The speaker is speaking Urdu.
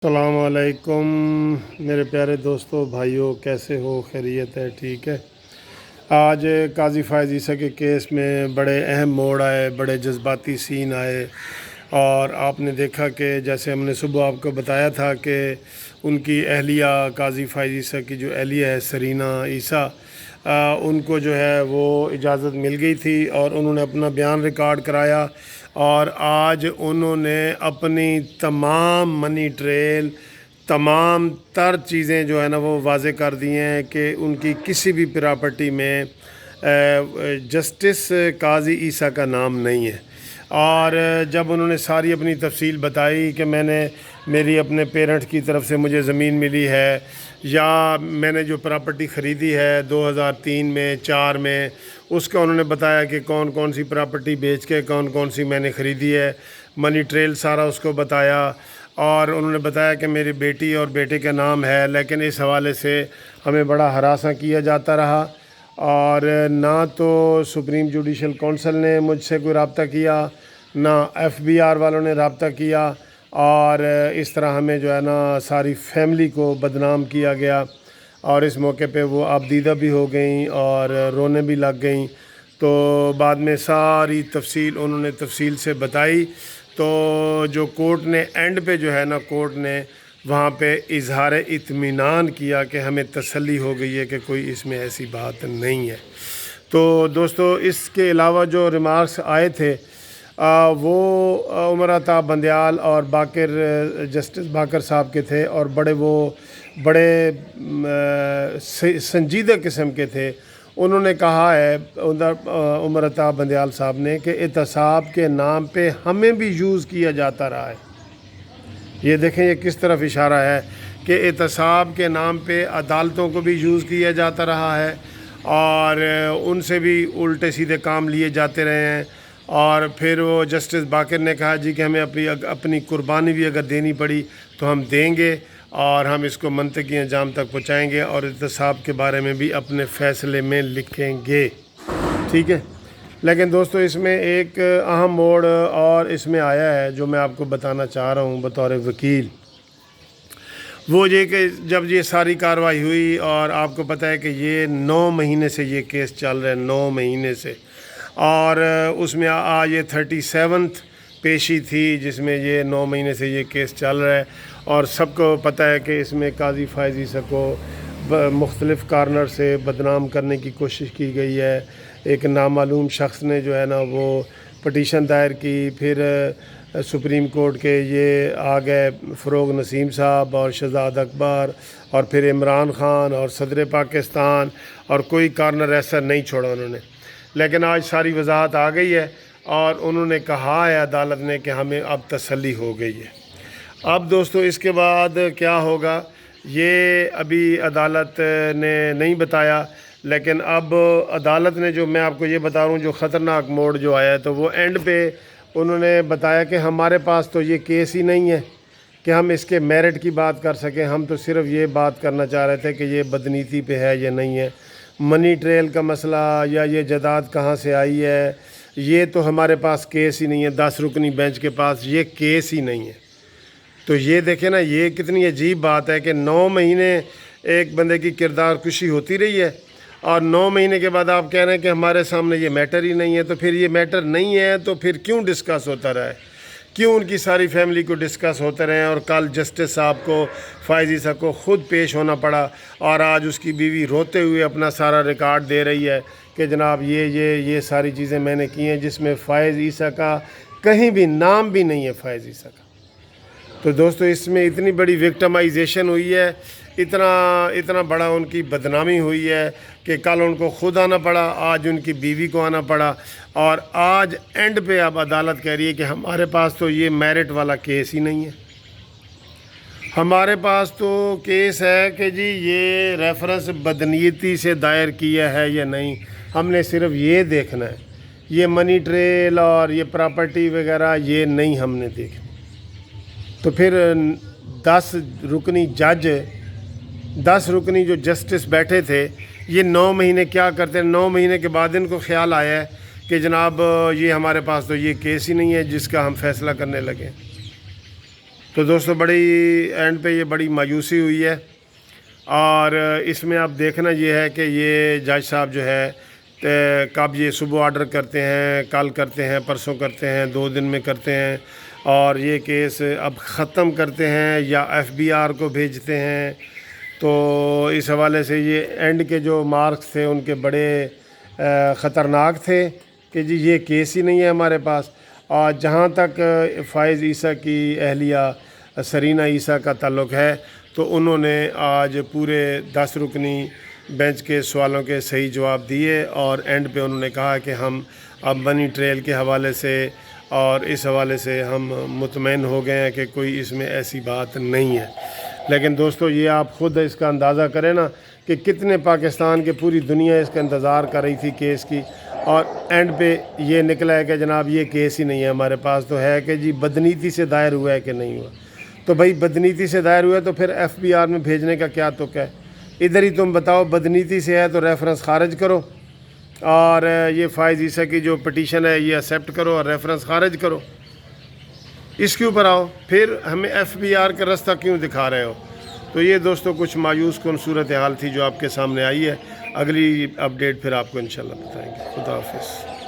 السلام علیکم میرے پیارے دوستوں بھائیوں، کیسے ہو؟ خیریت ہے؟ ٹھیک ہے۔ آج قاضی فائز عیسیٰ کے کیس میں بڑے اہم موڑ آئے، بڑے جذباتی سین آئے، اور آپ نے دیکھا کہ جیسے ہم نے صبح آپ کو بتایا تھا کہ ان کی اہلیہ قاضی فائز عیسیٰ کی جو اہلیہ ہے سرینا عیسیٰ، ان کو جو ہے وہ اجازت مل گئی تھی اور انہوں نے اپنا بیان ریکارڈ کرایا، اور آج انہوں نے اپنی تمام منی ٹریل، تمام تر چیزیں جو ہے نا وہ واضح کر دی ہیں کہ ان کی کسی بھی پراپرٹی میں جسٹس قاضی عیسیٰ کا نام نہیں ہے۔ اور جب انہوں نے ساری اپنی تفصیل بتائی کہ میری اپنے پیرنٹ کی طرف سے مجھے زمین ملی ہے، یا میں نے جو پراپرٹی خریدی ہے 2003 میں 4 میں، اس کا انہوں نے بتایا کہ کون کون سی پراپرٹی بیچ کے کون کون سی میں نے خریدی ہے، منی ٹریل سارا اس کو بتایا، اور انہوں نے بتایا کہ میری بیٹی اور بیٹے کا نام ہے، لیکن اس حوالے سے ہمیں بڑا ہراساں کیا جاتا رہا، اور نہ تو سپریم جوڈیشل کونسل نے مجھ سے کوئی رابطہ کیا، نہ ایف بی آر والوں نے رابطہ کیا، اور اس طرح ہمیں جو ہے نا ساری فیملی کو بدنام کیا گیا، اور اس موقع پہ وہ آبدیدہ بھی ہو گئیں اور رونے بھی لگ گئیں۔ تو بعد میں ساری تفصیل انہوں نے تفصیل سے بتائی، تو جو کورٹ نے اینڈ پہ جو ہے نا کورٹ نے وہاں پہ اظہار اطمینان کیا کہ ہمیں تسلی ہو گئی ہے کہ کوئی اس میں ایسی بات نہیں ہے۔ تو دوستو، اس کے علاوہ جو ریمارکس آئے تھے وہ عمر عطا بندیال اور جسٹس باقر صاحب کے تھے، اور بڑے سنجیدہ قسم کے تھے۔ انہوں نے کہا ہے عمر عطا بندیال صاحب نے کہ احتساب کے نام پہ ہمیں بھی یوز کیا جاتا رہا ہے۔ یہ دیکھیں یہ کس طرف اشارہ ہے کہ احتساب کے نام پہ عدالتوں کو بھی یوز کیا جاتا رہا ہے، اور ان سے بھی الٹے سیدھے کام لیے جاتے رہے ہیں۔ اور پھر وہ جسٹس باقر نے کہا جی کہ ہمیں اپنی قربانی بھی اگر دینی پڑی تو ہم دیں گے، اور ہم اس کو منطقی انجام تک پہنچائیں گے، اور احتساب کے بارے میں بھی اپنے فیصلے میں لکھیں گے۔ ٹھیک ہے، لیکن دوستو اس میں ایک اہم موڑ اور اس میں آیا ہے جو میں آپ کو بتانا چاہ رہا ہوں بطور وکیل۔ وہ یہ کہ جب یہ ساری کارروائی ہوئی، اور آپ کو پتہ ہے کہ یہ 9 مہینے سے یہ کیس چل رہا ہے، 9 مہینے سے، اور اس میں یہ 37 پیشی تھی جس میں یہ 9 مہینے سے یہ کیس چل رہا ہے، اور سب کو پتہ ہے کہ اس میں قاضی فائز عیسیٰ کو مختلف کارنر سے بدنام کرنے کی کوشش کی گئی ہے۔ ایک نامعلوم شخص نے جو ہے نا وہ پٹیشن دائر کی، پھر سپریم کورٹ کے یہ آ گئے فروغ نسیم صاحب اور شہزاد اکبر، اور پھر عمران خان اور صدر پاکستان، اور کوئی کارنر ایسا نہیں چھوڑا انہوں نے۔ لیکن آج ساری وضاحت آ گئی ہے، اور انہوں نے کہا ہے عدالت نے کہ ہمیں اب تسلی ہو گئی ہے۔ اب دوستو اس کے بعد کیا ہوگا یہ ابھی عدالت نے نہیں بتایا، لیکن اب عدالت نے جو میں آپ کو یہ بتا رہا ہوں جو خطرناک موڑ جو آیا ہے، تو وہ اینڈ پہ انہوں نے بتایا کہ ہمارے پاس تو یہ کیس ہی نہیں ہے کہ ہم اس کے میرٹ کی بات کر سکیں، ہم تو صرف یہ بات کرنا چاہ رہے تھے کہ یہ بدنیتی پہ ہے یا نہیں ہے۔ منی ٹریل کا مسئلہ یا یہ جائیداد کہاں سے آئی ہے، یہ تو ہمارے پاس کیس ہی نہیں ہے، 10 رکنی بینچ کے پاس یہ کیس ہی نہیں ہے۔ تو یہ دیکھیں نا، یہ کتنی عجیب بات ہے کہ 9 مہینے ایک بندے کی کردار کشی ہوتی رہی ہے، اور 9 مہینے کے بعد آپ کہہ رہے ہیں کہ ہمارے سامنے یہ میٹر ہی نہیں ہے۔ تو پھر یہ میٹر نہیں ہے تو پھر کیوں ڈسکس ہوتا رہا ہے؟ کیوں ان کی ساری فیملی کو ڈسکس ہوتے رہے ہیں، اور کل جسٹس صاحب کو فائز عیسیٰ کو خود پیش ہونا پڑا، اور آج اس کی بیوی روتے ہوئے اپنا سارا ریکارڈ دے رہی ہے کہ جناب یہ ساری چیزیں میں نے کی ہیں، جس میں فائز عیسیٰ کا کہیں بھی نام بھی نہیں ہے فائز عیسیٰ کا۔ تو دوستو اس میں اتنی بڑی وکٹمائزیشن ہوئی ہے، اتنا بڑا ان کی بدنامی ہوئی ہے کہ کل ان کو خود آنا پڑا، آج ان کی بیوی کو آنا پڑا، اور آج اینڈ پہ اب عدالت کہہ رہی ہے کہ ہمارے پاس تو یہ میرٹ والا کیس ہی نہیں ہے۔ ہمارے پاس تو کیس ہے کہ جی یہ ریفرنس بدنیتی سے دائر کیا ہے یا نہیں، ہم نے صرف یہ دیکھنا ہے، یہ منی ٹریل اور یہ پراپرٹی وغیرہ یہ نہیں ہم نے دیکھنا۔ تو پھر 10 رکنی جو جسٹس بیٹھے تھے، یہ 9 مہینے کیا کرتے ہیں؟ 9 مہینے کے بعد ان کو خیال آیا ہے کہ جناب یہ ہمارے پاس تو یہ کیس ہی نہیں ہے جس کا ہم فیصلہ کرنے لگے۔ تو دوستو بڑی اینڈ پہ یہ بڑی مایوسی ہوئی ہے، اور اس میں اب دیکھنا یہ ہے کہ یہ جج صاحب جو ہے کب یہ صبح آرڈر کرتے ہیں، کل کرتے ہیں، پرسوں کرتے ہیں، 2 دن میں کرتے ہیں، اور یہ کیس اب ختم کرتے ہیں یا FBR کو بھیجتے ہیں۔ تو اس حوالے سے یہ اینڈ کے جو مارکس تھے ان کے بڑے خطرناک تھے کہ جی یہ کیس ہی نہیں ہے ہمارے پاس۔ اور جہاں تک فائز عیسیٰ کی اہلیہ سرینہ عیسیٰ کا تعلق ہے تو انہوں نے آج پورے 10 رکنی بینچ کے سوالوں کے صحیح جواب دیے، اور اینڈ پہ انہوں نے کہا کہ ہم اب منی ٹریل کے حوالے سے اور اس حوالے سے ہم مطمئن ہو گئے ہیں کہ کوئی اس میں ایسی بات نہیں ہے۔ لیکن دوستو یہ آپ خود اس کا اندازہ کریں نا کہ کتنے پاکستان کے پوری دنیا اس کا انتظار کر رہی تھی کیس کی، اور اینڈ پہ یہ نکلا ہے کہ جناب یہ کیس ہی نہیں ہے ہمارے پاس۔ تو ہے کہ جی بدنیتی سے دائر ہوا ہے کہ نہیں ہوا؟ تو بھائی بدنیتی سے دائر ہوا ہے تو پھر FBR میں بھیجنے کا کیا تک ہے؟ ادھر ہی تم بتاؤ بدنیتی سے ہے تو ریفرنس خارج کرو، اور یہ فائز عیسیٰ کی جو پٹیشن ہے یہ ایکسیپٹ کرو اور ریفرنس خارج کرو، اس کے اوپر آؤ، پھر ہمیں FBR کا راستہ کیوں دکھا رہے ہو؟ تو یہ دوستو کچھ مایوس کن صورتحال تھی جو آپ کے سامنے آئی ہے۔ اگلی اپڈیٹ پھر آپ کو انشاءاللہ بتائیں گے۔ خدا حافظ۔